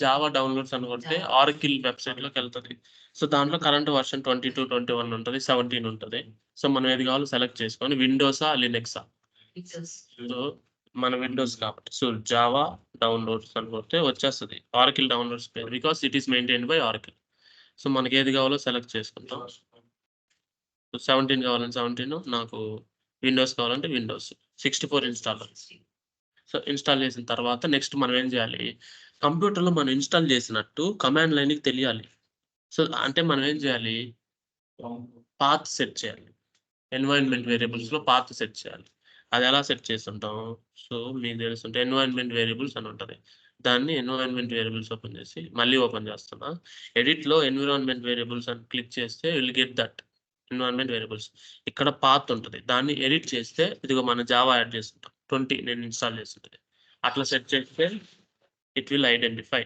Java downloads అని కొడితే ఆర్కిల్ వెబ్సైట్లోకి వెళ్తుంది. సో దాంట్లో కరెంట్ వర్షన్ 22, 21 ఉంటుంది, 17 ఉంటుంది. సో మనం ఏది కావాలో సెలెక్ట్ చేసుకొని విండోసా లినక్సా. సో మన విండోస్ కాబట్టి సో జావా డౌన్లోడ్స్ అని కొడితే వచ్చేస్తుంది ఆర్కిల్ డౌన్లోడ్స్ పేరు, because it is maintained by ఆర్కిల్. So మనకి ఏది కావాలో సెలెక్ట్ చేసుకుంటాం. 17 కావాలంటే 17, నాకు విండోస్ కావాలంటే విండోస్ 64 ఇన్స్టాలర్. సో ఇన్స్టాల్ చేసిన తర్వాత నెక్స్ట్ మనం ఏం చేయాలి, కంప్యూటర్లో మనం ఇన్స్టాల్ చేసినట్టు కమాండ్ లైన్కి తెలియాలి. సో అంటే మనం ఏం చేయాలి, పాత్ సెట్ చేయాలి. ఎన్వైరన్మెంట్ వేరియబుల్స్లో పాత్ సెట్ చేయాలి. అది ఎలా సెట్ చేస్తుంటాం, సో మీకు తెలుస్తుంటే ఎన్వైరన్మెంట్ వేరియబుల్స్ అని ఉంటుంది. దాన్ని ఎన్వైరన్మెంట్ వేరియబుల్స్ ఓపెన్ చేసి మళ్ళీ ఓపెన్ చేస్తున్నా. ఎడిట్లో ఎన్విరాన్మెంట్ వేరియబుల్స్ అని క్లిక్ చేస్తే will get that environment variables. ఇక్కడ పాత్ ఉంటుంది, దాన్ని ఎడిట్ చేస్తే ఇదిగో మన జావా యాడ్ చేస్తుంటాం 20 నేను ఇన్స్టాల్ చేస్తుంటుంది. అట్లా సెట్ చేస్తే it will identify.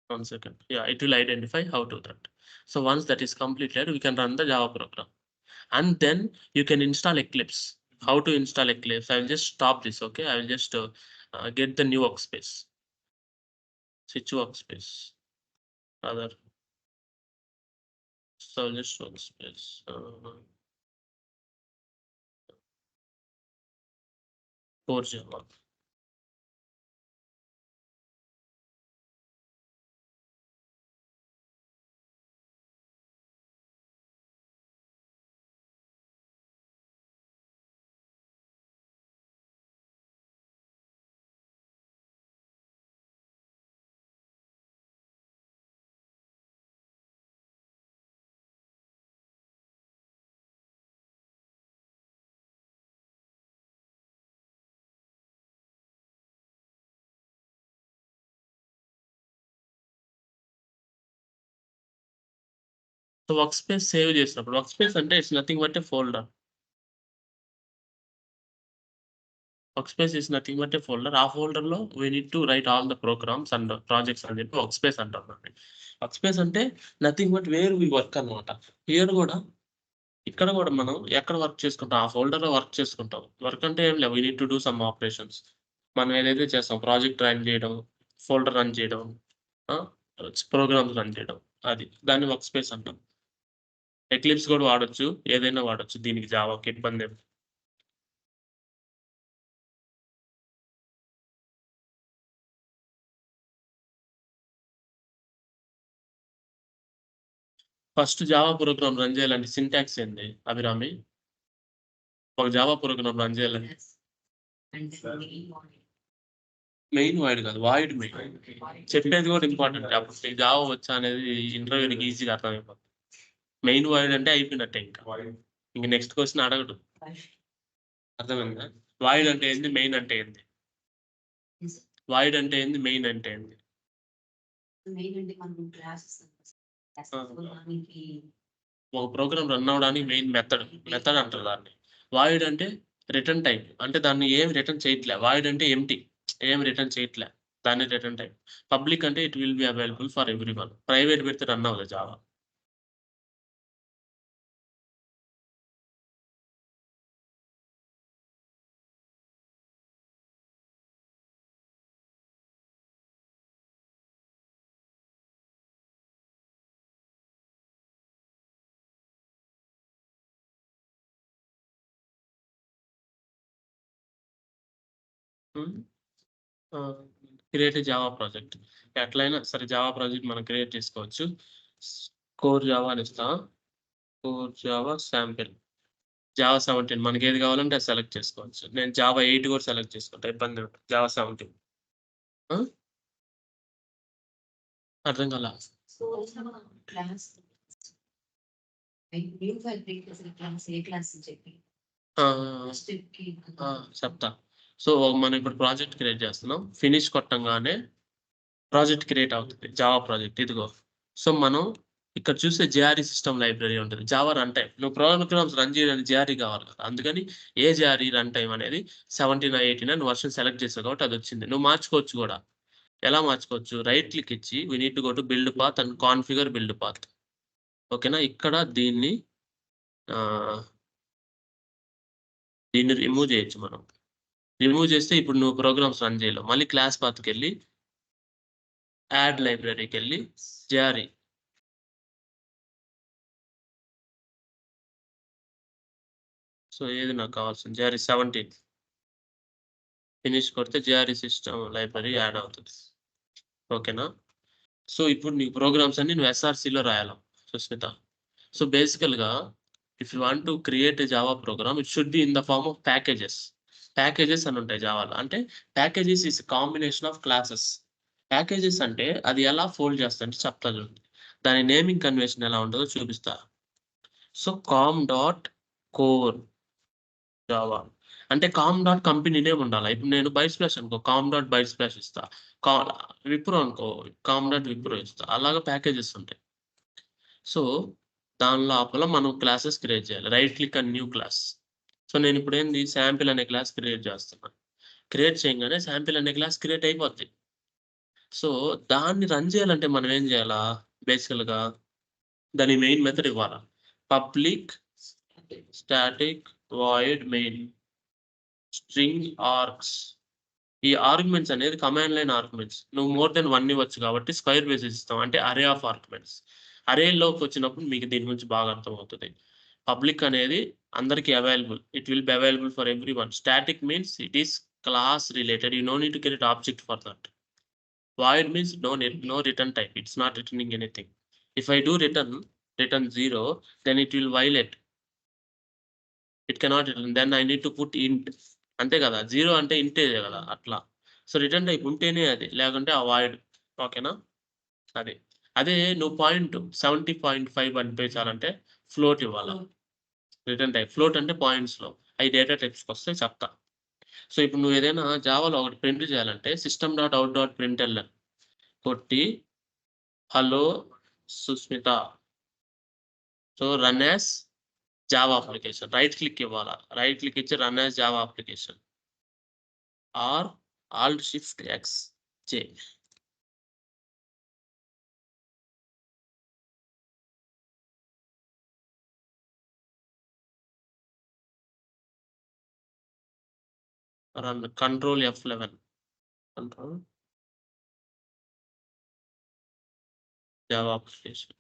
1 second. Yeah, it will identify how to that. So once that is completed, we can run the Java program. And then you can install Eclipse. How to install Eclipse? I will just stop this, okay? I will just get the new workspace. Switch workspace. Other. So I'll just workspace. Core Java. So workspace save చేసినప్పుడు workspace అంటే it's nothing but a folder. Workspace is nothing but a folder. ఆ folder లో we need to write all the programs and projects అని చెప్పి workspace అంటాం. workspace అంటే nothing but where we work అనమాట. ఇక్కడ కూడా మనం ఎక్కడ వర్క్ చేసుకుంటాం, ఆ ఫోల్డర్లో వర్క్ చేసుకుంటాం. వర్క్ అంటే ఏం లేదు, we need to do some operations. మనం ఏదైతే చేస్తాం, ప్రాజెక్ట్ రన్ చేయడం, ఫోల్డర్ రన్ చేయడం, ప్రోగ్రామ్స్ రన్ చేయడం, అది దాన్ని వర్క్ స్పేస్ అంటాం. ఎక్లిప్స్ కూడా వాడొచ్చు, ఏదైనా వాడొచ్చు, దీనికి జావాకి ఇబ్బంది ఏం. ఫస్ట్ జావా ప్రోగ్రామ్ రన్ చేయాలంటే సింటాక్స్ ఏంది అభిరామి? ఒక జావా ప్రోగ్రామ్ రన్ చేయాలంటే మెయిన్ వాయిడ్ కాదు, వాయిడ్ మెయిన్. చెప్పేది కూడా ఇంపార్టెంట్. అప్పుడు జావా వచ్చా అనేది ఇంటర్వ్యూకి ఈజీగా అర్థమైపోతుంది. మెయిన్ వాయిడ్ అంటే అయిపోయినట్టే, ఇంక నెక్స్ట్ క్వశ్చన్ అడగడు. అర్థమైందా? వాయిడ్ అంటే ఏంది, మెయిన్ అంటే ఏంది? వాయిడ్ అంటే ఏంది, మెయిన్ అంటే ఏంది? ఒక ప్రోగ్రామ్ రన్ అవడానికి మెయిన్ మెథడ్ అంటారు దాన్ని. వాయిడ్ అంటే రిటర్న్ టైప్, అంటే దాన్ని ఏం రిటర్న్ చేయట్లే. వాయిడ్ అంటే ఎంటీ, ఏం రిటర్న్ చేయట్లే, దాన్ని రిటర్న్ టైప్. పబ్లిక్ అంటే it will be available for every one. Private పెడితే రన్ అవ్వదు జావా. Create Java project. ఎట్లయినా సరే జావా ప్రాజెక్ట్ మనం క్రియేట్ చేసుకోవచ్చు. కోర్ జావా అని ఇస్తా, కోర్ జావా శాంపిల్, జావా 17 మనకి ఏది కావాలంటే అది సెలెక్ట్ చేసుకోవచ్చు. నేను జావా 8 కూడా సెలెక్ట్ చేసుకుంటా, ఇబ్బంది ఉంటుంది. జావా 17 అర్థం కాల. చెప్తా. సో మనం ఇప్పుడు ప్రాజెక్ట్ క్రియేట్ చేస్తున్నాం. ఫినిష్ కొట్టంగానే ప్రాజెక్ట్ క్రియేట్ అవుతుంది, జావా ప్రాజెక్ట్. ఇదిగో. సో మనం ఇక్కడ చూస్తే జేఆర్ఈ సిస్టమ్ లైబ్రరీ ఉంటుంది, జావా రన్ టైం. నువ్వు ప్రోగ్రామ్స్ రన్ చేయడానికి జేఆర్ఈ కావాలి కదా, అందుకని ఏ జేఆర్ఈ రన్ టైం అనేది 17 18 వర్షన్ సెలెక్ట్ చేసావు కాబట్టి అది వచ్చింది. నువ్వు మార్చుకోవచ్చు కూడా. ఎలా మార్చుకోవచ్చు, రైట్ క్లిక్ ఇచ్చి we need to go to build path and configure build path. ఓకేనా? ఇక్కడ దీన్ని దీన్ని రిమూవ్ చేయొచ్చు మనం. రిమూవ్ చేస్తే ఇప్పుడు నువ్వు ప్రోగ్రామ్స్ రన్ చేయలేవు. మళ్ళీ క్లాస్ పాత్కి వెళ్ళి యాడ్ లైబ్రరీకి వెళ్ళి జారీ సో ఏది నాకు కావాల్సింది జారీ 17 ఫినిష్ కొడితే జారీ సిస్టమ్ లైబ్రరీ యాడ్ అవుతుంది. ఓకేనా? సో ఇప్పుడు నీ ప్రోగ్రామ్స్ అన్ని నువ్వు ఎస్ఆర్సిలో రాయాలి సుస్మిత. సో బేసికల్గా if you want to create a java program it should be in the form of packages. Packages అని ఉంటాయి జావాలో. అంటే packages is combination of classes. Packages అంటే అది ఎలా ఫోల్డ్ చేస్తా అంటే చెప్తా చూడండి. దాని నేమింగ్ కన్వెన్షన్ ఎలా ఉంటుందో చూపిస్తా. So calm dot core Java అంటే కామ్ డాట్ కంపెనీ నేమ్ ఉండాలి. ఇప్పుడు నేను బైట్ స్ప్లాష్ అనుకో కామ్ డాట్ బైట్ స్ప్లాష్ ఇస్తా. విప్రో అనుకో కామ్ డాట్ విప్రో ఇస్తా. అలాగా ప్యాకేజెస్ ఉంటాయి. సో దాని లోపల మనం క్లాసెస్ క్రియేట్ చేయాలి. Right click and new class. So నేను ఇప్పుడు ఏంది శాంపిల్ అనే క్లాస్ క్రియేట్ చేస్తున్నాను. క్రియేట్ చేయగానే శాంపిల్ అనే క్లాస్ క్రియేట్ అయిపోద్ది. సో దాన్ని రన్ చేయాలంటే మనం ఏం చేయాలా? బేసికల్గా దాని మెయిన్ మెథడ్ ఇవ్వాలా. Public static void main string args. ఈ ఆర్గ్యుమెంట్స్ అనేది కమాండ్ లైన్ ఆర్గ్యుమెంట్స్. నువ్వు మోర్ దెన్ 1 ఇవ్వచ్చు కాబట్టి స్క్వేర్ బేసిస్ ఇస్తాం. అంటే అరే ఆఫ్ ఆర్గ్యుమెంట్స్. అరేలోకి వచ్చినప్పుడు మీకు దీని గురించి బాగా అర్థమవుతుంది. పబ్లిక్ అనేది అందరికీ available. It will be available for everyone. Static means it is class related. You know need to create object for that. Void means no return type. It's not returning anything. If I do return 0, then it will violate. It cannot return. Then I need to put int. అంతే కదా, 0 అంటే ఇంటే కదా అట్లా. So return type ఉంటేనే అది, లేకుంటే avoid. ఓకేనా? అదే నువ్వు 70.5 అనిపించాలంటే ఫ్లోట్ ఇవ్వాలి. రిటర్న్ టైప్ ఫ్లోట్ అంటే పాయింట్స్లో అవి డేటా టైప్స్కి వస్తే చెప్తా. సో ఇప్పుడు నువ్వు ఏదైనా జావాలో ఒకటి ప్రింట్ చేయాలంటే system dot out dot println కొట్టి hello Susmitha. So run as java application right click ఇవ్వాలా. రైట్ క్లిక్ ఇచ్చి run as java application or alt shift X J. Run control F11 control java application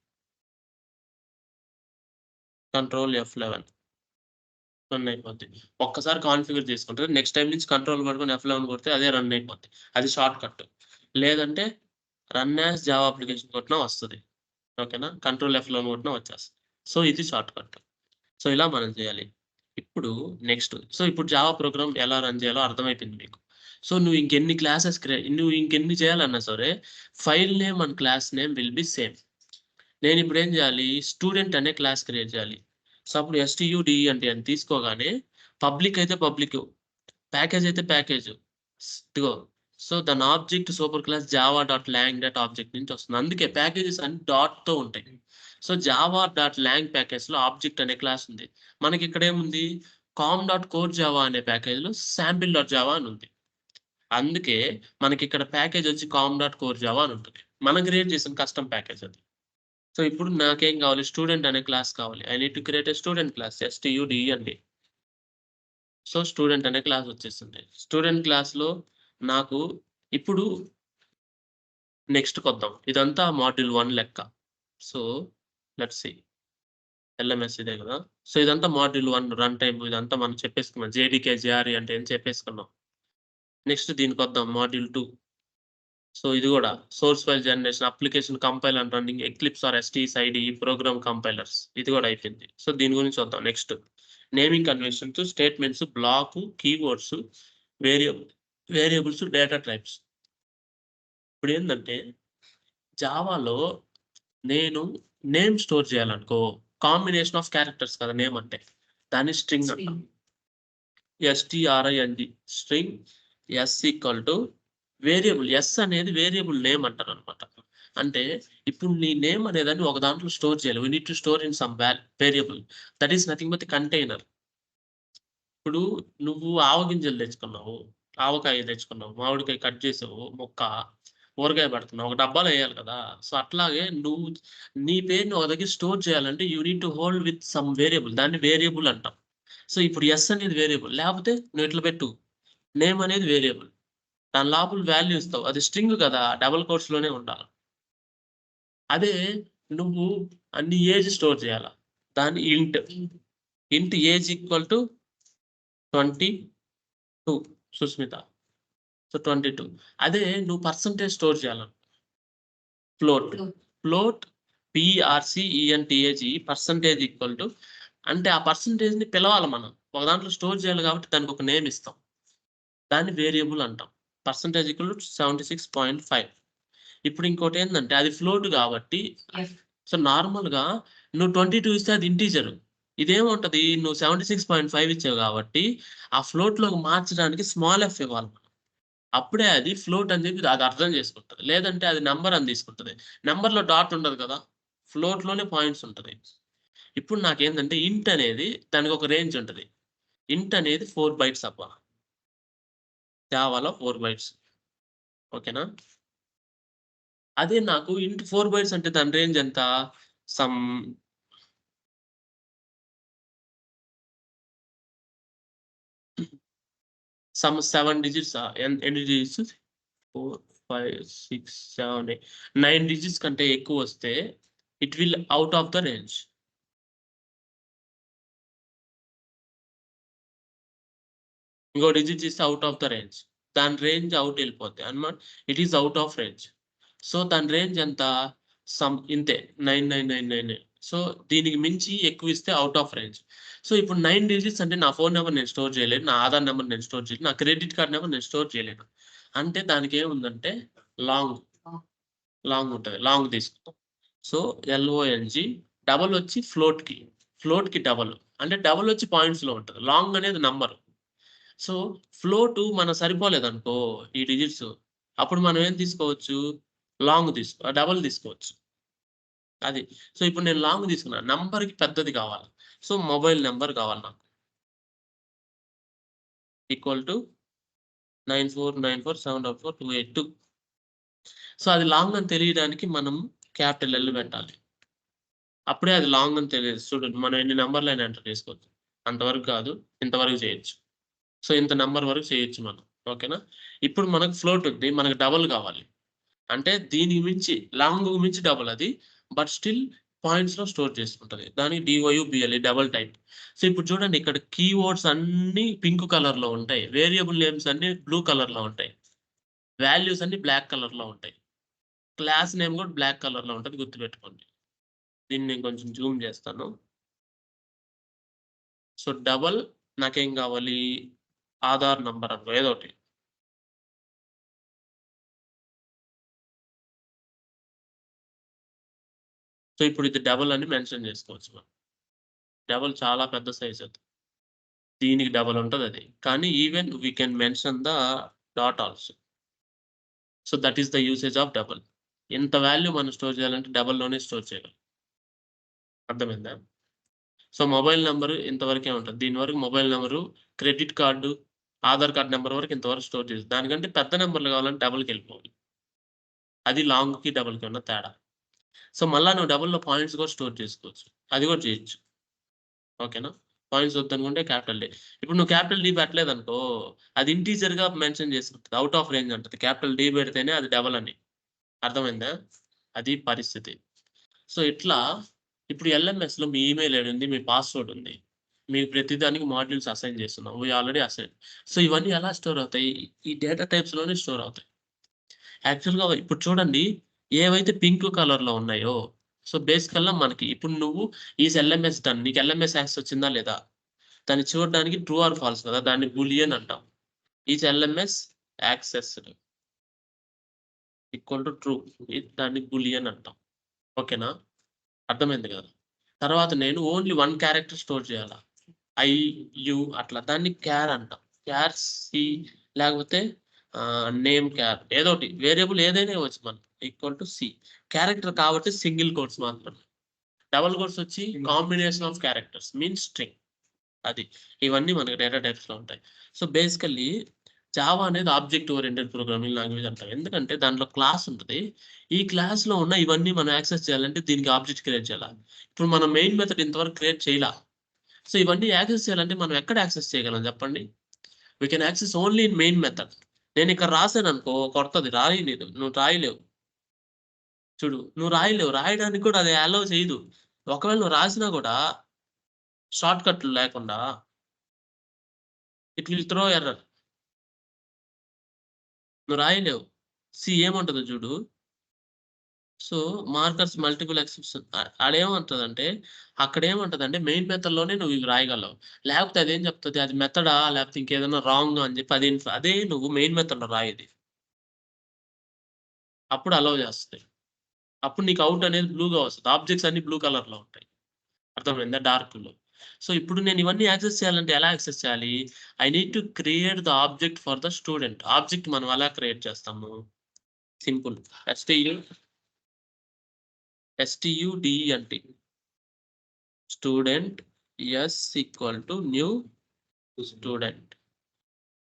control F11 run అయిపోద్ది. ఒక్కసారి configure చేసుకుంటే next time నుంచి control పట్టుకొని F11 కొడితే అదే run అయిపోద్ది. అది షార్ట్ కట్. లేదంటే రన్ యాజ్ జావా అప్లికేషన్ కొట్టినా వస్తుంది. ఓకేనా? కంట్రోల్ F11 కొట్టినా వచ్చేస్తుంది. సో ఇది షార్ట్ కట్. సో ఇలా మనం చేయాలి. ఇప్పుడు నెక్స్ట్ సో ఇప్పుడు జావా ప్రోగ్రామ్ ఎలా రన్ చేయాలో అర్థమైపోయింది మీకు. సో నువ్వు ఇంకెన్ని చేయాలన్నా సరే file name and class name will be same. నేను ఇప్పుడు ఏం చేయాలి? స్టూడెంట్ అనే క్లాస్ క్రియేట్ చేయాలి. సో అప్పుడు STUDE అంటే అని తీసుకోగానే పబ్లిక్ అయితే పబ్లిక్, ప్యాకేజ్ అయితే ప్యాకేజ్. ఇదిగో సో దాని object super class Java dot long dot object నుంచి వస్తుంది. అందుకే ప్యాకేజెస్ అన్ని డాట్తో ఉంటాయి. So Java dot long ప్యాకేజ్లో object అనే క్లాస్ ఉంది. మనకి ఇక్కడ ఏముంది? కామ్ డాట్ కోర్ జావా అనే ప్యాకేజ్లో శాంపిల్ డాట్ జావా అని ఉంది. అందుకే మనకి ఇక్కడ ప్యాకేజ్ వచ్చి కామ్ డాట్ కోర్ జావా అని ఉంటుంది. మనం క్రియేట్ చేసిన కస్టమ్ ప్యాకేజ్ అది. సో ఇప్పుడు నాకేం కావాలి? స్టూడెంట్ అనే క్లాస్ కావాలి. I need to create a student class STUDE అండి. సో స్టూడెంట్ అనే క్లాస్ వచ్చేస్తుంది. స్టూడెంట్ క్లాస్లో నాకు ఇప్పుడు నెక్స్ట్ కొద్దాం. ఇదంతా మాడ్యూల్ 1 లెక్క. సో లెట్స్ సీ LMS ఇదే కదా. సో ఇదంతా మాడ్యూల్ 1 రన్ టైమ్. ఇదంతా మనం చెప్పేసుకున్నాం. JDK JRE అంటే ఏం చెప్పేసుకున్నాం. నెక్స్ట్ దీనికి వద్దాం మాడ్యూల్ 2. సో ఇది కూడా source file generation, application compile and running, Eclipse or STS IDE, program compilers. ఇది కూడా అయిపోయింది. సో దీని గురించి వద్దాం. Next naming conventions, statements, block, keywords, variables, data types. ఇప్పుడు ఏంటంటే జావాలో నేను నేమ్ స్టోర్ చేయాలనుకో కాంబినేషన్ ఆఫ్ క్యారెక్టర్స్ కదా నేమ్ అంటే, దాన్ని స్ట్రింగ్ అంటాం. STRING string. S equal to variable. S అనేది వేరియబుల్ నేమ్ అంటారు అనమాట. అంటే ఇప్పుడు నీ నేమ్ అనేదాన్ని ఒక దాంట్లో స్టోర్ చేయాలి. We need to store in some variable that is nothing but container. ఇప్పుడు నువ్వు ఆవగింజలు తెచ్చుకున్నావు, ఆవకాయ తెచ్చుకున్నావు, మామిడికాయ కట్ చేసావు, మొక్క ఊరగాయ పెడుతున్నావు, ఒక డబ్బాలో వేయాలి కదా. సో అట్లాగే నువ్వు నీ పేరుని ఒక దగ్గర స్టోర్ చేయాలంటే you need to hold with some variable. దాన్ని వేరియబుల్ అంటాం. సో ఇప్పుడు ఎస్ అనేది వేరియబుల్, లేకపోతే నువ్వు ఇట్లా పెట్టు, నేమ్ అనేది వేరియబుల్, దాని లోపల వాల్యూ ఇస్తావు, అది స్ట్రింగ్ కదా, డబుల్ కోట్స్ లోనే ఉండాలి. అదే నువ్వు అన్ని ఏజ్ స్టోర్ చేయాల, దాన్ని int age equal to 22 Susmita. So 22. అదే నువ్వు పర్సంటేజ్ స్టోర్ చేయాల, float PRCENTAGE percentage equal to, అంటే ఆ పర్సంటేజ్ ని పిలవాలి మనం, ఒక దాంట్లో స్టోర్ చేయాలి కాబట్టి దానికి ఒక నేమ్ ఇస్తాం, దాన్ని వేరియబుల్ అంటాం. Percentage equal to 76.5. ఇప్పుడు ఇంకోటి ఏంటంటే అది ఫ్లోట్ కాబట్టి, సో నార్మల్ గా నువ్వు 22 ఇస్తే అది ఇంటీజర్, ఇదేముంటది నువ్వు 76.5 ఇచ్చావు కాబట్టి ఆ ఫ్లోట్ లోకి మార్చడానికి స్మాల్ ఎఫ్ ఇవ్వాలి, అప్పుడే అది ఫ్లోట్ అని చెప్పి అది అర్థం చేసుకుంటది. లేదంటే అది నెంబర్ అని తీసుకుంటది. నెంబర్ లో డాట్ ఉండదు కదా, ఫ్లోట్ లోనే పాయింట్స్ ఉంటది. ఇప్పుడు నాకేంటంటే ఇంట్ అనేది దానికి ఒక రేంజ్ ఉంటది. ఇంట్ అనేది 4 బైట్స్ అబ్బా, జావాలో 4 బైట్స్. ఓకేనా? అదే నాకు ఇంట్ 4 బైట్స్ అంటే దాని రేంజ్ ఎంత? Some 7 digits. ఎన్ని డిజిట్స్? 4, 5, 6, 7, 8, 9 డిజిట్స్ కంటే ఎక్కువ వస్తే it will out of the range. ఇంకో డిజిట్ ఇస్తే అవుట్ ఆఫ్ ద రేంజ్, దాని రేంజ్ అవుట్ వెళ్ళిపోద్ది అన్నమాట. It is out of range. So దాని రేంజ్ ఎంత? సమ్ ఇంతే 9999. సో దీనికి మించి ఎక్కువ ఇస్తే అవుట్ ఆఫ్ రేంజ్. సో ఇప్పుడు 9 డిజిట్స్ అంటే నా ఫోన్ నెంబర్ నేను స్టోర్ చేయలేను, నా ఆధార్ నెంబర్ నేను స్టోర్ చేయలేను, నా క్రెడిట్ కార్డ్ నెంబర్ నేను స్టోర్ చేయలేను. అంటే దానికి ఏముందంటే లాంగ్ లాంగ్ ఉంటుంది, లాంగ్ తీసుకుంటాం. సో LONG, డబల్ వచ్చి ఫ్లోట్ కి డబల్, అంటే డబల్ వచ్చి పాయింట్స్ లో ఉంటుంది, లాంగ్ అనేది నంబర్. సో ఫ్లోట్ మన సరిపోలేదనుకో ఈ డిజిట్స్, అప్పుడు మనం ఏం తీసుకోవచ్చు? లాంగ్ డబల్ తీసుకోవచ్చు. అది. సో ఇప్పుడు నేను లాంగ్ తీసుకున్నా, నంబర్ కి పెద్దది కావాలి. సో మొబైల్ నెంబర్ కావాలి నాకు, ఈక్వల్ టు 9494744282. సో అది లాంగ్ అని తెలియడానికి మనం క్యాపిటల్ L పెట్టాలి, అప్పుడే అది లాంగ్ అని తెలియదు. చూడండి మనం ఎన్ని నెంబర్లు అయినా ఎంటర్ చేసుకోవచ్చు, అంతవరకు కాదు, ఇంతవరకు చేయొచ్చు. సో ఇంత నెంబర్ వరకు చేయొచ్చు మనం. ఓకేనా? ఇప్పుడు మనకు ఫ్లోట్ ఉంది, మనకు డబల్ కావాలి, అంటే దీనికి మించి లాంగ్ మించి డబల్ అది, బట్ స్టిల్ పాయింట్స్ లో స్టోర్ చేసుకుంటది, దానికి DOUBL డబల్ టైప్. సో ఇప్పుడు చూడండి ఇక్కడ కీవర్డ్స్ అన్ని పింక్ కలర్ లో ఉంటాయి, వేరియబుల్ నేమ్స్ అన్ని బ్లూ కలర్ లో ఉంటాయి, వాల్యూస్ అన్ని బ్లాక్ కలర్ లో ఉంటాయి, క్లాస్ నేమ్ కూడా బ్లాక్ కలర్ లో ఉంటుంది, గుర్తుపెట్టుకోండి. దీన్ని నేను కొంచెం జూమ్ చేస్తాను. సో డబల్ నాకేం కావాలి? ఆధార్ నంబర్ అనుకో ఏదో ఒకటి. సో ఇప్పుడు ఇది డబల్ అని మెన్షన్ చేసుకోవచ్చు మనం. డబల్ చాలా పెద్ద సైజ్ అది, దీనికి డబల్ ఉంటుంది అది, కానీ even we can mention the dot also. So that is the usage of double. ఇంత వాల్యూ మనం స్టోర్ చేయాలంటే డబల్ లోనే స్టోర్ చేయాలి. అర్థమైందా? సో మొబైల్ నెంబర్ ఇంతవరకే ఉంటుంది, దీని వరకు mobile number, credit card, Aadhaar card number వరకు ఇంతవరకు స్టోర్ చేసి, దానికంటే పెద్ద నెంబర్లు కావాలంటే డబల్కి వెళ్ళిపోవాలి. అది లాంగ్ కి డబల్ కి ఉన్న తేడా. సో మళ్ళా నువ్వు డబుల్‌లో పాయింట్స్ కూడా స్టోర్ చేసుకోవచ్చు, అది కూడా చేయొచ్చు. ఓకేనా? పాయింట్స్ వద్దనుకుంటే క్యాపిటల్ డి. ఇప్పుడు నువ్వు క్యాపిటల్ డి పెట్టలేదనుకో, అది ఇంటీజర్‌గా మెన్షన్ చేసుకుంటది, ఔట్ ఆఫ్ రేంజ్ అంటది. క్యాపిటల్ డి పెడితేనే అది డబల్ అని. అర్థమైందా? అది పరిస్థితి. సో ఇట్లా ఇప్పుడు LMSలో మీ ఈమెయిల్ ఐడీ ఉంది, మీ పాస్వర్డ్ ఉంది, మీకు ప్రతి దానికి మాడ్యూల్స్ అసైన్ చేస్తున్నాం. We already assign. సో ఇవన్నీ ఎలా స్టోర్ అవుతాయి? ఈ డేటా టైప్స్ లోనే స్టోర్ అవుతాయి. యాక్చువల్‌గా ఇప్పుడు చూడండి, ఏవైతే పింక్ కలర్‌లో ఉన్నాయో, సో బేసికల్‌గా మనకి ఇప్పుడు నువ్వు ఈస్ LMS డన్, నీకు LMS యాక్సెస్ వచ్చిందా లేదా? దాన్ని చూడడానికి ట్రూ ఆర్ ఫాల్స్ కదా, దాన్ని బూలియన్ అంటాం. Is LMS accessed equal to true, దాన్ని బూలియన్ అంటాం. ఓకేనా? అర్థమైంది కదా? తర్వాత నేను ఓన్లీ 1 క్యారెక్టర్ స్టోర్ చేయాలా, ఐ, యు అట్లా, దాన్ని క్యార్ అంటాం. క్యార్ సి, లేకపోతే నేమ్ క్యార్, ఏదోటి వేరియబుల్ ఏదైనా ఇవ్వచ్చు మనం, ఈక్వల్ టు సి. క్యారెక్టర్ కాబట్టి సింగిల్ కోట్స్ మాత్రమే, డబుల్ కోట్స్ వచ్చి combination of characters means string. అది. ఇవన్నీ మనకి డేటా టైప్స్ లో ఉంటాయి. సో బేసికల్లీ జావా అనేది ఆబ్జెక్ట్ ఓరియంటెడ్ ప్రోగ్రామింగ్ లాంగ్వేజ్ అంటాం, ఎందుకంటే దాంట్లో క్లాస్ ఉంటుంది. ఈ క్లాస్ లో ఉన్న ఇవన్నీ మనం యాక్సెస్ చేయాలంటే దీనికి ఆబ్జెక్ట్ క్రియేట్ చేయాలి. ఇప్పుడు మనం మెయిన్ మెథడ్ ఇంతవరకు క్రియేట్ చేయాల, సో ఇవన్నీ యాక్సెస్ చేయాలంటే మనం ఎక్కడ యాక్సెస్ చేయగలం చెప్పండి? We can access only in main method. నేను ఇక్కడ రాసాననుకో కొడతది. రాయనీదు. నువ్వు రాయలేవు. చూడు నువ్వు రాయలేవు. రాయడానికి కూడా అది అలౌ చేయదు. ఒకవేళ నువ్వు రాసినా కూడా షార్ట్ కట్లు లేకుండా ఇట్ విల్ త్రో ఎర్రర్. నువ్వు రాయలేవు. ఏముంటదో చూడు. సో, మార్కర్స్ మల్టిపుల్ ఎక్సెప్షన్ ఆడేమంటదంటే అక్కడేమంటదంటే మెయిన్ మెథడ్‌లోనే నువ్వు ఇవి రాయగలవు. లేకపోతే అదేం చెప్తది అది మెథడా లేకపోతే ఇంకేదైనా రాంగా అని చెప్పి అదే నువ్వు మెయిన్ మెథడ్‌లో రాయి. అప్పుడు అలౌ చేస్తది. అప్పుడు నీకు ఔట్ అనేది బ్లూగా వస్తది. ఆబ్జెక్ట్స్ అన్ని బ్లూ కలర్‌లో ఉంటాయి. అర్థమైందా? డార్క్‌లో. సో, ఇప్పుడు నేను ఇవన్నీ యాక్సెస్ చేయాలంటే ఎలా యాక్సెస్ చేయాలి? I need to create the object for the student. Object మనం ఎలా క్రియేట్ చేస్తాము? Simple. STUDENT. Student new student.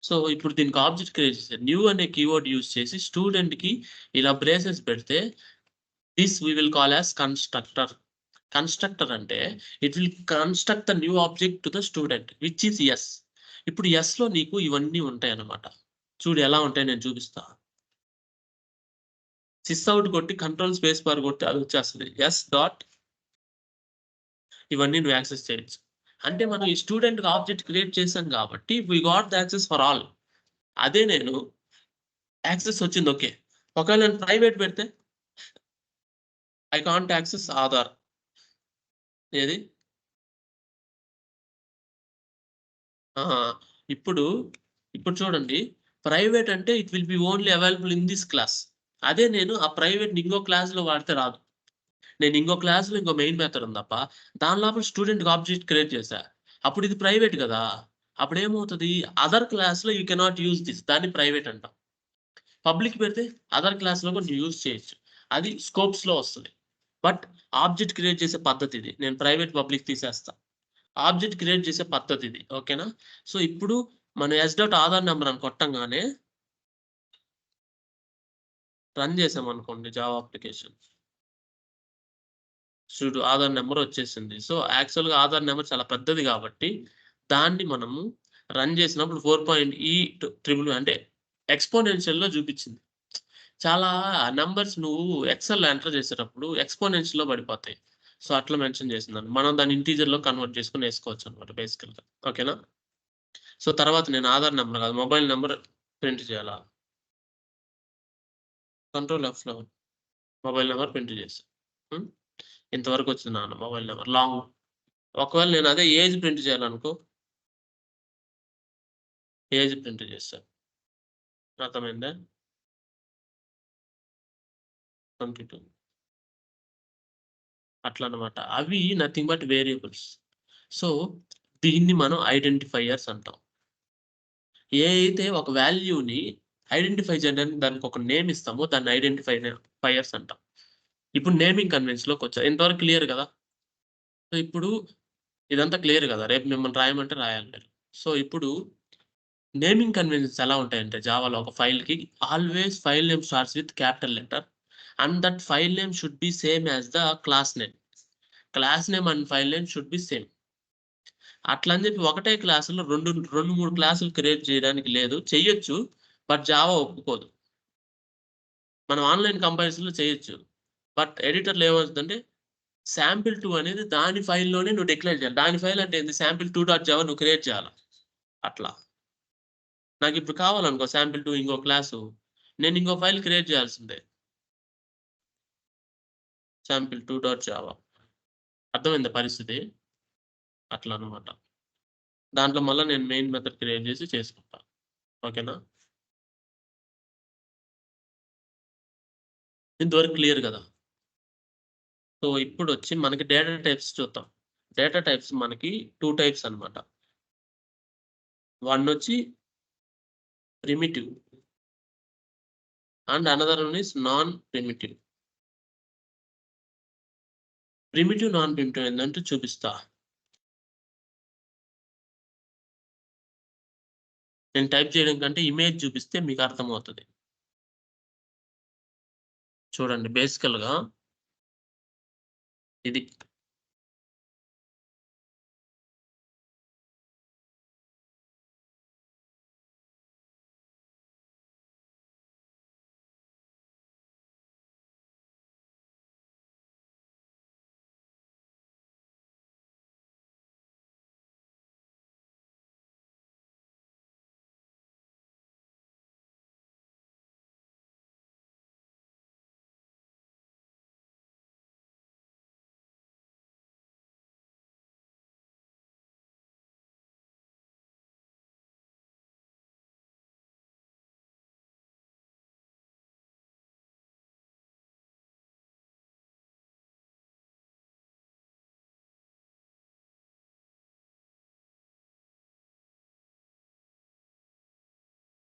So, ఇప్పుడు దీనికి ఆబ్జెక్ట్ క్రియేట్ చేశాను. న్యూ అనే కీవర్డ్ యూజ్ చేసి స్టూడెంట్‌కి ఇలా బ్రేసెస్ పెడితే this we will call as constructor. Constructor అంటే it will construct the new object to the student which is yes. ఇప్పుడు యెస్‌లో నీకు ఇవన్నీ ఉంటాయన్నమాట. చూడు ఎలా ఉంటాయో నేను చూపిస్తా. సిస్ఔట్ కొట్టి కంట్రోల్ స్పేస్ బార్ కొడితే అదొచ్చేస్తది. యెస్ డాట్ ఇవన్నీ నువ్వు యాక్సెస్ చేయొచ్చు. అంటే మనం ఈ స్టూడెంట్‌కి ఆబ్జెక్ట్ క్రియేట్ చేసాం కాబట్టి we got the access for all. అదే నేను యాక్సెస్ వచ్చింది ఓకే. ఒకవేళ నేను ప్రైవేట్ పెడితే ఐ కాంట్ యాక్సెస్ ఆధార్. ఏది? ఆ! ఇప్పుడు, ఇప్పుడు చూడండి ప్రైవేట్ అంటే it will be only available in this class. అదే నేను ఆ ప్రైవేట్‌ని ఇంకో క్లాస్‌లో వాడితే రాదు. నేను ఇంకో క్లాస్‌లో ఇంకో మెయిన్ మెథడ్ ఉందప్ప. దాని లోపల స్టూడెంట్‌కి ఆబ్జెక్ట్ క్రియేట్ చేశా. అప్పుడు ఇది ప్రైవేట్ గదా! అప్పుడేమవుతది అదర్ క్లాస్‌లో యూ కెనాట్ యూజ్ థిస్ దాన్ని ప్రైవేట్ అంటాం. పబ్లిక్ పెడితే అదర్ క్లాస్‌లో కూడా నువ్వు యూజ్ చేయొచ్చు. అది స్కోప్స్‌లో వస్తది. బట్ ఆబ్జెక్ట్ క్రియేట్ చేసే పద్ధతి ఇది. నేను ప్రైవేట్, పబ్లిక్ తీసేస్తా. ఆబ్జెక్ట్ క్రియేట్ చేసే పద్ధతి ఇది. ఓకేనా? సో, ఇప్పుడు మనం ఆధార్ నంబర్ అని కొట్టంగానే రన్ చేసామనుకోండి జావా అప్లికేషన్. చూడు ఆధార్ నంబర్ వచ్చేసింది. సో, యాక్చువల్‌గా ఆధార్ నంబర్ చాలా పెద్దది కాబట్టి దాన్ని మనము రన్ చేసినప్పుడు 4.E అంటే ఎక్స్‌పోనెన్షియల్‌లో చూపించింది. చాలా నంబర్స్ నువ్వు ఎక్సెల్‌లో ఎంటర్ చేసేటప్పుడు ఎక్స్‌పోనెన్షియల్‌లో పడిపోతాయి. సో, అట్లా మెన్షన్ చేసిందండి. మనం దాన్ని ఇంటిజర్‌లో కన్వర్ట్ చేసుకొని ఏసుకోవచ్చనమాట బేసికల్‌గా. ఓకేనా? సో, తర్వాత నేను ఆధార్ నంబర్ కాదు మొబైల్ నంబర్ ప్రింట్ చేయాలా? Control F11 mobile number print చేశా. హ్మ్. ఇంతవరకొచ్చింది నా మొబైల్ నంబర్ లాంగ్. ఒకవేళ నేను అదే ఏజ్ ప్రింట్ చేయాలనుకో, ఏజ్ ప్రింట్ చేశా. అర్థమైందా? 22 అట్లనమాట. అవి నథింగ్ బట్ వేరియబుల్స్. సో, దీన్ని మనం ఐడెంటిఫైయర్స్ అంటాం. ఏ అయితే ఒక వాల్యూని ఐడెంటిఫై చేయడానికి దానికొక నేమ్ ఇస్తామో దాన్ని ఫైయర్స్ అంటాం. ఇప్పుడు నేమింగ్ కన్వెన్స్‌లోకొచ్చా. ఇంతవరకు క్లియర్ గదా! సో, ఇప్పుడు ఇదంతా క్లియర్ గదా! రేపు మిమ్మల్ని రాయమంటే రాయాలి మీరు. సో, ఇప్పుడు నేమింగ్ కన్వెన్షన్స్ ఎలా ఉంటాయంటే జావాలో ఒక ఫైల్‌కి always file name starts with capital letter and that file name should be same as the class name. Class name and file name should be same. అట్లని జెప్పి ఒకటే క్లాస్‌లో 2, 3 క్లాసులు క్రియేట్ చేయడానికి లేదు. చెయ్యొచ్చు. బట్ జావా ఒప్పుకోదు. మనం ఆన్‌లైన్ కంపారిజన్‌లో చేయొచ్చు. బట్ ఎడిటర్‌లో ఏమవుతదంటే సాంపిల్2 అనేది దాని ఫైల్‌లోనే నువ్వు డిక్లేర్ చేయాలి. దాని ఫైల్ అంటే ఏంది సాంపిల్2 డాట్ జావా నువ్వు క్రియేట్ చేయాల. అట్లా. నాకిప్పుడు కావాలనుకో సాంపిల్2 ఇంకో క్లాసు. నేను ఇంకో ఫైల్ క్రియేట్ చేయాల్సిందే. Sample2 dot Java. అర్థమైందా పరిస్థితి? అట్లా అన్నమాట. దాంట్లో మళ్ళా నేను మెయిన్ మెథడ్ క్రియేట్ చేసి చేసుకుంటా. ఓకేనా? ఇంతవరకు క్లియర్ గదా! సో, ఇప్పుడొచ్చి మనకి డేటా టైప్స్ చూద్దాం. డేటా టైప్స్ మనకి 2 టైప్స్ అన్నమాట. వన్ వచ్చి primitive and another one is non primitive. Primitive, non primitive ఏందంటే చూపిస్తా. నేను టైప్ చేయడం కంటే ఇమేజ్ చూపిస్తే మీకు అర్థమవుతది. చూడండి బేసికల్‌గా ఇది.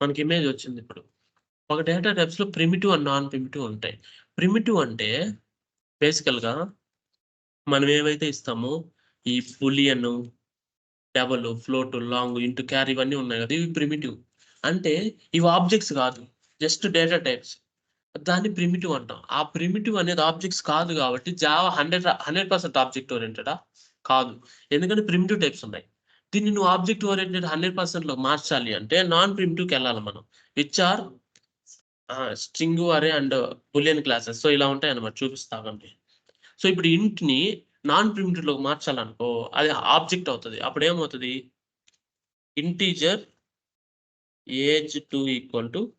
మనకి ఇమేజ్ వచ్చింది ఇప్పుడు. ఒక డేటా టైప్స్‌లో ప్రిమిటివ్ అండ్ నాన్ ప్రిమిటివ్ ఉంటాయి. ప్రిమిటివ్ అంటే బేసికల్‌గా మనం ఏవైతే ఇస్తామో ఈ boolean, double, float, long, int, char ఇవన్నీ ఉన్నాయి కదా! ఇవి ప్రిమిటివ్. అంటే ఇవి ఆబ్జెక్ట్స్ కాదు. Just data types. దాన్ని ప్రిమిటివ్ అంటాం. ఆ ప్రిమిటివ్ అనేది ఆబ్జెక్ట్స్ కాదు కాబట్టి జావా 100% ఆబ్జెక్ట్ ఓరియెంటెడా? కాదు. ఎందుకంటే ప్రిమిటివ్ టైప్స్ ఉన్నాయి. దీన్ని నువ్వు ఆబ్జెక్ట్ ఓరియెంటెడ్ 100%లో మార్చాలి అంటే నాన్ ప్రిమిటివ్‌కెళ్ళాలి మనం. విచ్ ఆర్ స్ట్రింగ్ అరే అండ్ బూలియన్ క్లాసెస్. సో, ఇలా ఉంటాయన్నమాట. చూపిస్తా ఆగండి. సో, ఇప్పుడు ఇంట్‌ని నాన్ ప్రిమిటివ్‌లోకి మార్చాలనుకో అది ఆబ్జెక్ట్ అవుతది. అప్పుడేమవుతది? ఇంటిజర్ ఏజ్ 2 =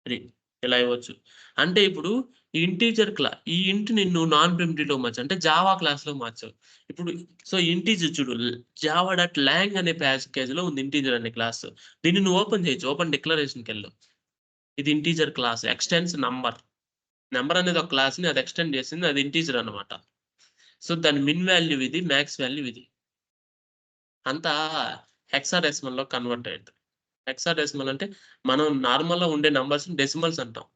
3 ఇలా ఇవ్వచ్చు. అంటే ఇప్పుడు ఈ ఇంట్‌ని నువ్వు నాన్ ప్రిమిటివ్‌లో మార్చావు. అంటే జావా క్లాస్‌లో మార్చావు. ఇప్పుడు సో, ఇంటిజర్ చూడు జావా డాట్ లాంగ్ అనే ప్యాకేజ్‌లో ఉంది ఇంటిజర్ అనే క్లాస్. దీన్ని నువ్వు ఓపెన్ చేయొచ్చు. ఓపెన్ డిక్లరేషన్‌కెళ్ళు. ఇది integer class. Extends number. Number అనేది ఒక క్లాస్‌ని అది ఎక్స్‌టెండ్ చేసింది. అది ఇంటిజర్ అన్నమాట. సో, దాని మిన్ వాల్యూ ఇది. మాక్స్ వాల్యూ ఇది. అంతా హెక్సాడెసిమల్‌లో కన్వర్ట్ అయ్యిద్ది. హెక్సాడెసిమల్ అంటే మనం నార్మల్‌గా ఉండే నంబర్స్‌ని డెసిమల్స్ అంటాం.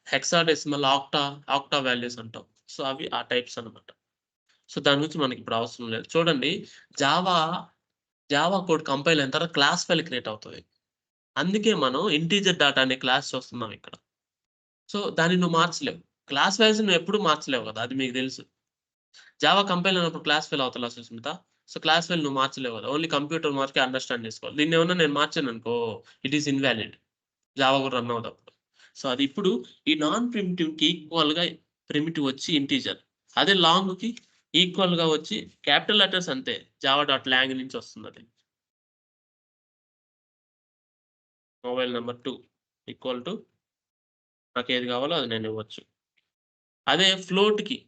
హెక్సాడెసిమల్, ఆక్టా వాల్యూస్ అంటాం. సో, అవి ఆ టైప్స్ అన్నమాట. సో, దాని గురించి మనకిప్పుడు అవసరం లేదు. చూడండి జావా, జావా కోడ్ కంపైల్ అయిన తర్వాత క్లాస్ ఫైల్ క్రియేట్ అవుతది. అందుకే మనం ఇంటిజర్ డాటా అనే క్లాస్ చూస్తున్నాం ఇక్కడ. సో, దాన్ని నువ్వు మార్చలేవు. క్లాస్ వైస్ నువ్వెప్పుడు మార్చలేవు గదా! అది మీకు తెలుసు. జావా కంపైల్ అయినప్పుడు క్లాస్ ఫైల్ అవతల సుస్మిత. సో, క్లాస్ ఫైల్ నువ్వు మార్చలేవు గదా! ఓన్లీ కంప్యూటర్ వరకే అండర్‌స్టాండ్ చేసుకోవాలి. దీన్నేమన్నా నేను మార్చాననుకో ఇట్ ఈస్ ఇన్‌వాలిడ్. జావా గూడా రన్ అవ్వదప్పుడు. సో, అది ఇప్పుడు ఈ నాన్ ప్రిమిటివ్‌కి ఈక్వల్‌గా ప్రిమిటివ్ వచ్చి ఇంటిజర్. అదే లాంగ్‌కి ఈక్వల్‌గా వచ్చి క్యాపిటల్ లెటర్స్ అంతే. జావా డాట్ లాంగ్ నుంచి వస్తుందది. మొబైల్ నంబర్ 2 ఈక్వల్ టు నాకేది కావాలో అది నేనివ్వచ్చు. అదే ఫ్లోట్‌కి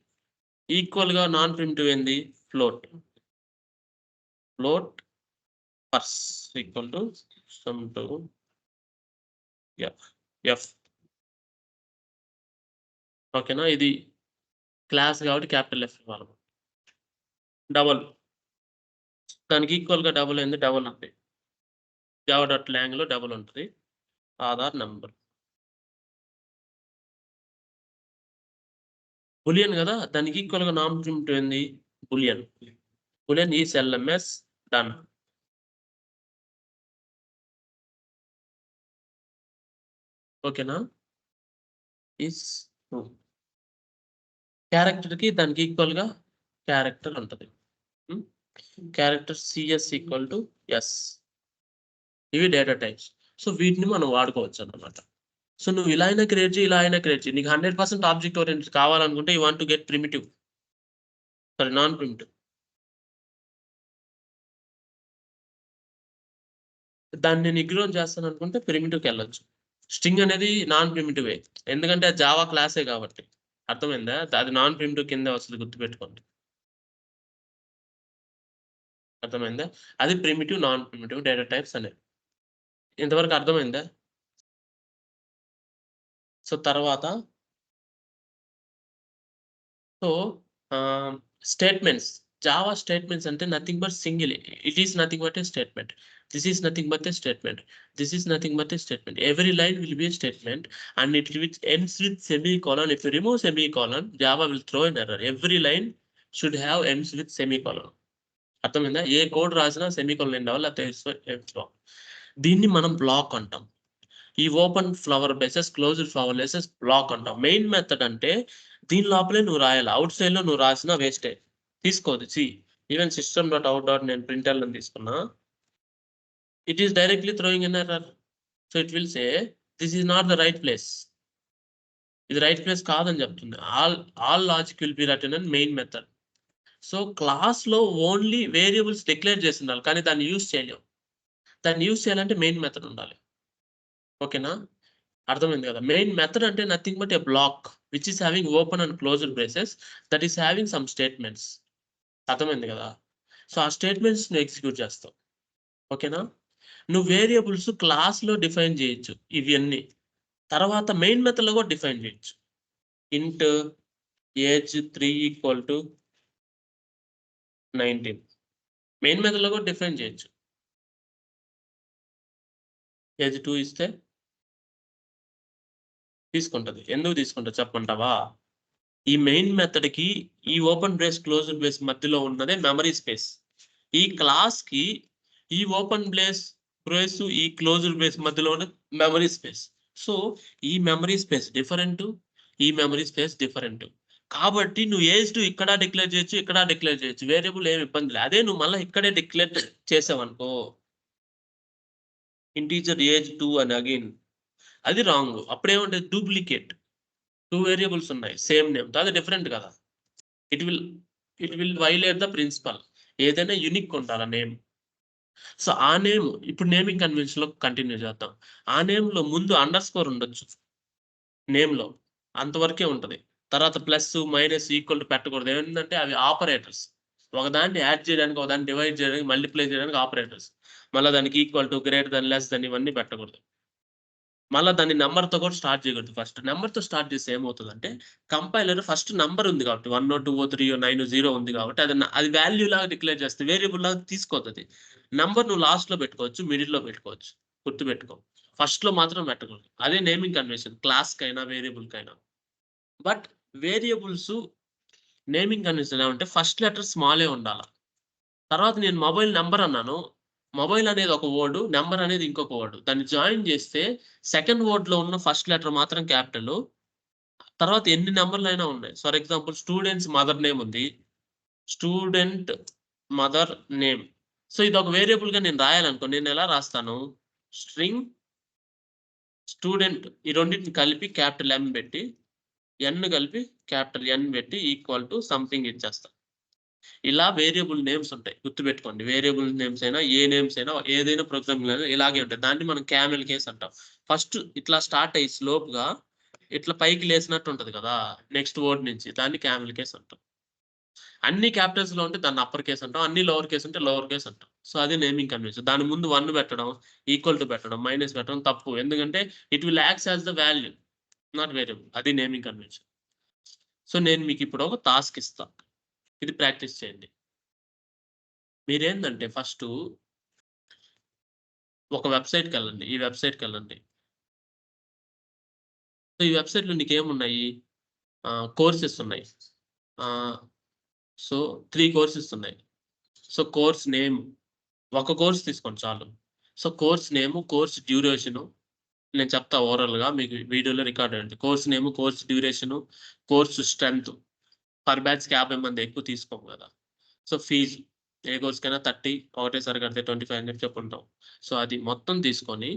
ఈక్వల్‌గా నాన్ ప్రిమిటివ్ ఏంది? Float. Float purse equal to some to F. F. ఓకేనా? ఇది క్లాస్ కాబట్టి క్యాపిటల్ ఎఫ్ ఇవ్వాలి. డబల్. దానికి ఈక్వల్‌గా డబల్ ఏంది? డబల్ ఉంది. జావా డాట్ లాంగ్‌లో డబల్ ఉంటది. ఆధార్ నంబర్. బూలియన్ గదా! దానికి ఈక్వల్‌గా నాన్ ప్రిమిటివ్ ఏంది? Boolean. Boolean is LMS done. ఓకేనా? Is true. క్యారెక్టర్‌కి దానికి ఈక్వల్‌గా క్యారెక్టర్ ఉంటది. Hmm. Character CS equal to S. ఇవి డేటా టైప్స్. సో, వీటిని మనం వాడుకోవచ్చన్నమాట. సో, నువ్వు ఇలా అయినా క్రియేట్ చెయి, ఇలా అయినా క్రియేట్ చెయి. నీకు 100% ఆబ్జెక్ట్ ఓరియెంటెడ్ కావాలనుకుంటే you want to get primitive. Sorry non primitive. దాన్ని నేను ఇగ్నోర్ చేస్తాననుకుంటే ప్రిమిటివ్‌కెళ్ళొచ్చు. స్ట్రింగ్ అనేది నాన్ ప్రిమిటివే. ఎందుకంటే అది జావా క్లాసే కాబట్టి. అర్థమైందా? అది నాన్ ప్రిమిటివ్ కిందే వస్తది గుర్తుపెట్టుకోండి. అర్థమైందా? అది primitive, non primitive data types అనేవి. ఇంతవరకు అర్థమైందా? సో, తర్వాత సో, ఆహ్, స్టేట్‌మెంట్స్. జావా స్టేట్‌మెంట్స్ అంటే nothing but single. It is nothing but a statement. This is nothing but a statement. This is nothing but a statement. Every line will be a statement and it which ends with semicolon. If you remove semicolon, Java will throw an error. Every line should have ends with semicolon. అర్థమైందా? ఏ code రాసినా semicolon end అవ్వాలి. లేకపోతే దీన్ని మనం block అంటాం. ఈ open flower braces, closed flower braces block అంటాం. మెయిన్ మెథడ్ అంటే దీని లోపలే నువ్వు రాయాలి. ఔట్ సైడ్‌లో నువ్వు రాసినా వేస్టే. తీసుకోదు. Even system dot out dot నేను ప్రింట్‌ఎల్‌ఎన్ తీసుకున్నా. It is directly throwing an error. So, it will say this is not the right place. ఇది రైట్ ప్లేస్ కాదని చెప్తుంది. All logic will be written in main method. So, క్లాస్‌లో only variables declare చేసుండాలి. కానీ దాన్ని use చేయలేం. దాన్ని use చేయాలంటే మెయిన్ మెథడ్ ఉండాలి. ఓకేనా? అర్థమైంది గదా! మెయిన్ మెథడ్ అంటే nothing but a block which is having open and closed braces that is having some statements. అర్థమైంది గదా! సో, ఆ స్టేట్‌మెంట్స్ నువ్వు ఎగ్జిక్యూట్ చేస్తావు. ఓకేనా? నువ్వు వేరియబుల్స్ క్లాస్‌లో డిఫైన్ జేయొచ్చు ఇవన్నీ. తర్వాత మెయిన్ మెథడ్‌లో గూడా డిఫైన్ జేయొచ్చు. ఇంట్ ఏజ్ 3 = 19 మెయిన్ మెథడ్‌లో గూడా డిఫైన్ జేయొచ్చు. ఏజ్ 2 ఇస్తే తీసుకుంటది. ఎందుకు తీసుకుంటది చెప్పమంటావా? ఈ మెయిన్ మెథడ్‌కి ఈ ఓపెన్ బ్రేస్, క్లోజ్డ్ బ్రేస్ మధ్యలో ఉన్నదే మెమరీ స్పేస్. ఈ క్లాస్‌కి ఈ ఓపెన్ బ్రేస్, ఈ క్లోజ్డ్ బ్రేస్ మధ్యలో ఉన్న మెమరీ స్పేస్. సో, ఈ మెమరీ స్పేస్ డిఫరెంటు. ఈ మెమరీ స్పేస్ డిఫరెంటు. కాబట్టి నువ్వు ఏజ్ 2 ఇక్కడ డిక్లేర్ చేయొచ్చు, ఇక్కడ డిక్లేర్ చేయొచ్చు. వేరియబుల్ ఏమి ఇబ్బంది లే. అదే నువ్వు మళ్ళా ఇక్కడే డిక్లేర్ చేసావనుకో ఇంటిజర్ ఏజ్ 2 అని అగైన్ అది రాంగ్. అప్పుడేముంటది డూప్లికేట్. 2 వేరియబుల్స్ ఉన్నాయి. సేమ్ నేమ్‌తో అది డిఫరెంట్ కదా! It will it will violate the principle. ఏదైనా యూనిక్ ఉండాలి నేమ్. సో, ఆ నేమ్ ఇప్పుడు నేమింగ్ కన్వెన్షన్‌లో కంటిన్యూ చేద్దాం. ఆ నేమ్‌లో ముందు అండర్ స్కోర్ ఉండొచ్చు నేమ్‌లో. అంతవరకే ఉంటది. తర్వాత ప్లస్, మైనస్, ఈక్వల్ టు పెట్టకూడదు. ఏంటంటే అవి ఆపరేటర్స్. ఒకదాన్ని యాడ్ చేయడానికి, ఒకదాన్ని డివైడ్ చేయడానికి, మల్టిప్లై చేయడానికి ఆపరేటర్స్. మళ్ళా దానికి equal to, greater than, less than ఇవన్నీ పెట్టకూడదు. మళ్ళా దాన్ని నంబర్‌తో కూడా స్టార్ట్ చేయకూడదు ఫస్ట్. నంబర్‌తో స్టార్ట్ చేస్తే ఏమవుతదంటే, కంపైలర్ ఫస్ట్ నంబర్ ఉంది కాబట్టి 1, 2, 3, 9, 0 ఉంది కాబట్టి అది వాల్యూ లాగా డిక్లేర్ చేస్తది. వేరియబుల్ లాగా తీసుకోదది. నంబర్ నువ్వు లాస్ట్‌లో పెట్టుకోవచ్చు, మిడిల్‌లో పెట్టుకోవచ్చు. గుర్తుపెట్టుకో. ఫస్ట్‌లో మాత్రం పెట్టకూడదు. అదే నేమింగ్ కన్వెన్షన్ క్లాస్‌కైనా, వేరియబుల్‌కైనా. బట్ వేరియబుల్సు నేమింగ్ కన్వెన్షన్ ఎలా అంటే ఫస్ట్ లెటర్ స్మాలే ఉండాల. తర్వాత నేను మొబైల్ నంబర్ అన్నాను. మొబైల్ అనేది ఒక వర్డ్, నంబర్ అనేది ఇంకొక వర్డ్. దాన్ని జాయిన్ చేస్తే సెకండ్ వర్డ్‌లో ఉన్న ఫస్ట్ లెటర్ మాత్రం క్యాపిటలు. తర్వాత ఎన్ని నంబర్‌లైనా ఉన్నాయి. For example students mother name ఉంది. Student mother name. సో, ఇదొక వేరియబుల్‌గా నేను రాయాలనుకో నేనెలా రాస్తాను? స్ట్రింగ్ స్టూడెంట్ ఈ రెండిటిని కలిపి క్యాపిటల్ ఎమ్ పెట్టి, ఎన్ కలిపి క్యాపిటల్ ఎన్ పెట్టి ఈక్వల్ టు సంథింగ్ ఇచ్చేస్తా. ఇలా వేరియబుల్ నేమ్స్ ఉంటాయి. గుర్తుపెట్టుకోండి. వేరియబుల్ నేమ్స్ అయినా, ఏ నేమ్స్ అయినా, ఏదైనా ప్రోగ్రామింగ్‌లో ఇలాగే ఉంటాయి. దాన్ని మనం క్యామెల్ కేస్ అంటాం. ఫస్ట్ ఇట్లా స్టార్ట్ అయ్యి స్లోప్‌గా ఇట్లా పైకి లేసినట్టు ఉంటది కదా! నెక్స్ట్ వర్డ్ నుంచి. దాన్ని క్యామెల్ కేస్ అంటాం. అన్ని క్యాపిటల్స్‌లో ఉంటే దాన్ని అప్పర్ కేస్ అంటాం. అన్ని లోవర్ కేస్ ఉంటే లోవర్ కేస్ అంటాం. సో, అది నేమింగ్ కన్వెన్షన్. దాని ముందు 1 పెట్టడం, ఈక్వల్ టు పెట్టడం, మైనస్ పెట్టడం తప్పు. ఎందుకంటే it will acts as the value not variable. అది నేమింగ్ కన్వెన్షన్. సో, నేను మీకిప్పుడు ఒక టాస్క్ ఇస్తా. ఇది ప్రాక్టీస్ చేయండి. మీరేందంటే ఫస్టు ఒక వెబ్‌సైట్‌కెళ్ళండి. ఈ వెబ్‌సైట్‌కెళ్ళండి. సో, ఈ వెబ్‌సైట్‌లో నీకేమున్నాయి? కోర్సెస్ ఉన్నాయి. ఆహ్, సో, 3 కోర్సెస్ ఉన్నాయి. సో, కోర్స్ నేమ్ ఒక కోర్స్ తీసుకోండి చాలు. So, course name, course duration నేను చెప్తా ఓరల్‌గా మీకు వీడియోలో రికార్డ్ అయ్యుంటది. Course name, course duration, course strength per బ్యాచ్‌కి 50 మంది ఎక్కువ తీసుకోము గదా! సో, ఫీజు ఏ కోర్స్‌కైనా 30 ఒకటేసారి కడితే 25 అని చెప్పి చెప్పుంటాం. సో, అది మొత్తం తీసుకొని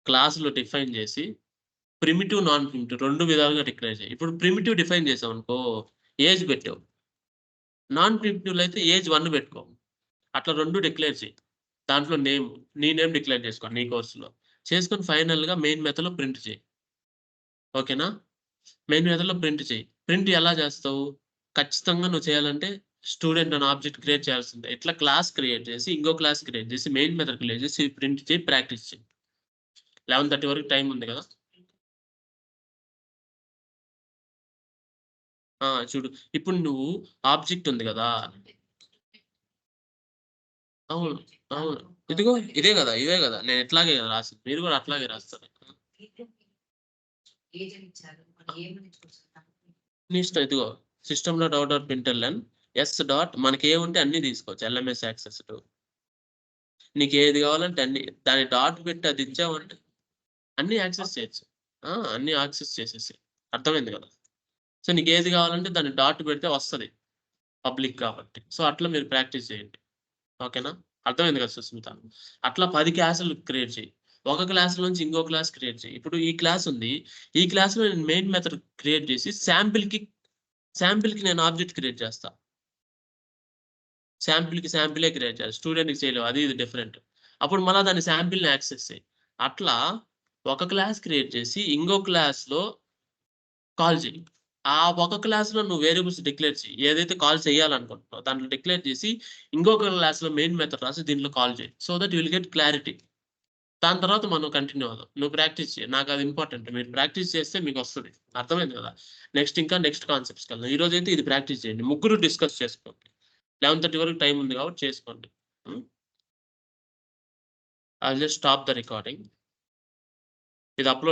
క్లాస్‌లో డిఫైన్ జేసి ప్రిమిటివ్, నాన్ ప్రిమిటివ్ 2 విధాలుగా డిక్లేర్ చెయి. ఇప్పుడు ప్రిమిటివ్ డిఫైన్ చేసావనుకో ఏజ్ పెట్టావు. నాన్ ప్రిమిటివ్‌లో అయితే ఏజ్ 1 పెట్టుకో. అట్లా 2 డిక్లేర్ చెయి. దాంట్లో నేమ్, నీ నేమ్ డిక్లేర్ చేసుకో నీ కోర్స్‌లో. చేసుకొని ఫైనల్‌గా మెయిన్ మెథడ్‌లో ప్రింట్ చెయి. ఓకేనా? మెయిన్ మెథడ్‌లో ప్రింట్ చెయి. ప్రింట్ ఎలా చేస్తావు? ఖచ్చితంగా నువ్వు చేయాలంటే స్టూడెంట్ అనే ఆబ్జెక్ట్ క్రియేట్ చేయాల్సిందే. ఇట్లా క్లాస్ క్రియేట్ చేసి, ఇంకో క్లాస్ క్రియేట్ చేసి, మెయిన్ మెథడ్ క్రియేట్ చేసి, ప్రింట్ చేయి, ప్రాక్టీస్ చెయి. 11:30 వరకు టైమ్ ఉంది కదా! చూడు. ఇప్పుడు నువ్వు ఆబ్జెక్ట్ ఉంది గదా! అవును. అవును. ఇదిగో ఇదే గదా! ఇదే గదా! నేను ఇట్లాగే గదా రాసింది. మీరు గూడా అట్లాగే రాస్తారు. నీ ఇష్టం ఇదిగో సిస్టమ్‌లో dot dot println S dot మనకేముంటే అన్నీ తీసుకోవచ్చు. LMS access to. నీకేది గావాలంటే అన్నీ. దాన్ని డాట్ పెట్టి అది ఇచ్చావంటే అన్నీ యాక్సెస్ చేయొచ్చు. అన్నీ యాక్సెస్ చేసేసేయి. అర్థమైంది గదా! సో, నీకేది గావాలంటే దాన్ని డాట్ పెడితే వస్తది. పబ్లిక్ కాబట్టి. సో, అట్లా మీరు ప్రాక్టీస్ చేయండి. ఓకేనా? అర్థమైంది కదా సుస్మిత. అట్లా 10 క్లాసులు క్రియేట్ చెయి. ఒక క్లాస్ నుంచి ఇంకో క్లాస్ క్రియేట్ చెయి. ఇప్పుడు ఈ క్లాస్ ఉంది. ఈ క్లాస్‌లో నేను మెయిన్ మెథడ్ క్రియేట్ చేసి శాంపిల్‌కి నేను ఆబ్జెక్ట్ క్రియేట్ చేస్తా. శాంపిలే క్రియేట్ చేయాలి. స్టూడెంట్‌కి చేయలేవు. అది ఇది డిఫరెంట్. అప్పుడు మళ్ళా దాన్ని శాంపిల్‌ని యాక్సెస్ చెయి. అట్లా ఒక క్లాస్ క్రియేట్ చేసి ఇంకో క్లాస్‌లో కాల్ చెయి. ఆ ఒక క్లాస్‌లో నువ్వు వేరియబుల్స్ డిక్లేర్ చెయి. ఏదైతే కాల్ చేయాలనుకుంటున్నావో దాంట్లో డిక్లేర్ చేసి ఇంకొక క్లాస్‌లో మెయిన్ మెథడ్ రాసి దీంట్లో కాల్ చెయి. So that you will get clarity. దాని తర్వాత మనం కంటిన్యూ అవుదాం. నువ్వు ప్రాక్టీస్ చెయి. నాకది ఇంపార్టెంట్. మీరు ప్రాక్టీస్ చేస్తే మీకొస్తది. అర్థమైంది గదా! నెక్స్ట్ కాన్సెప్ట్స్‌కెళ్దాం. ఈరోజైతే ఇది ప్రాక్టీస్ చేయండి. ముగ్గురు డిస్కస్ చేసుకోండి. 11:30 వరకు టైమ్ ఉంది కాబట్టి చేసుకోండి. హ్మ్. I will just stop the recording. ఇది అప్లోడ్